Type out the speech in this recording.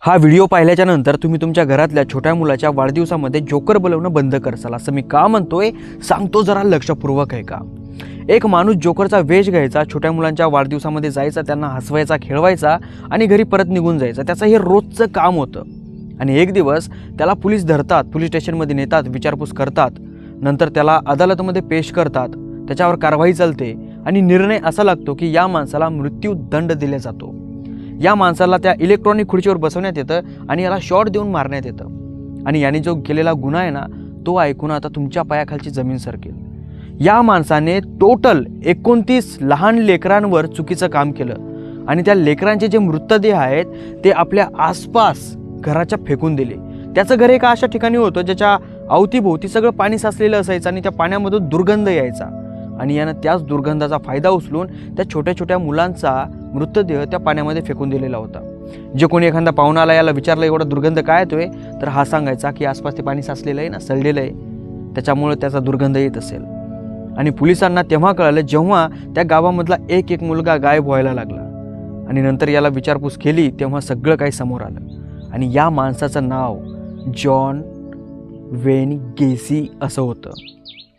हा व्हिडिओ पाहिल्याच्या नंतर तुम्ही तुमच्या घरातल्या छोट्या मुलाच्या वाढदिवसामध्ये जोकर बोलवणं बंद करसाल असं मी का म्हणतोय सांगतो, जरा लक्षपूर्वक आहे का. एक माणूस जोकरचा वेश घ्यायचा, छोट्या मुलांच्या वाढदिवसामध्ये जायचा, त्यांना हसवायचा, खेळवायचा आणि घरी परत निघून जायचा. त्याचं हे रोजचं काम होतं. आणि एक दिवस त्याला पोलीस धरतात, पोलीस स्टेशनमध्ये नेतात, विचारपूस करतात, नंतर त्याला अदालतमध्ये पेश करतात, त्याच्यावर कारवाई चालते आणि निर्णय असा लागतो की या माणसाला मृत्यूदंड दिला जातो. या माणसाला त्या इलेक्ट्रॉनिक खुर्चीवर बसवण्यात येतं आणि याला शॉट देऊन मारण्यात येतं. आणि याने जो केलेला गुन्हा आहे ना, तो ऐकून आता तुमच्या पायाखालची जमीन सरकेल. या माणसाने टोटल 29 लहान लेकरांवर चुकीचं काम केलं आणि त्या लेकरांचे जे मृतदेह आहेत ते आपल्या आसपास घराच्या फेकून दिले. त्याचं घर एका अशा ठिकाणी होतं ज्याच्या अवतीभोवती सगळं पाणी साचलेलं असायचं आणि त्या पाण्यामधून दुर्गंध यायचा. आणि यानं त्याच दुर्गंधाचा फायदा उचलून त्या छोट्या छोट्या मुलांचा मृतदेह त्या पाण्यामध्ये फेकून दिलेला होता. जे कोणी एखादा पाहुणा आला, याला विचारलं एवढा दुर्गंध काय येतोय, तर हा सांगायचा की आसपास ते पाणी साचलेलं आहे ना, सडलेलं आहे, त्याच्यामुळे त्याचा दुर्गंध येत असेल. आणि पोलिसांना तेव्हा कळालं जेव्हा त्या गावामधला एक एक मुलगा गायब व्हायला लागला. आणि नंतर याला विचारपूस केली तेव्हा सगळं काही समोर आलं. आणि या माणसाचं नाव जॉन वेन गेसी असं होतं.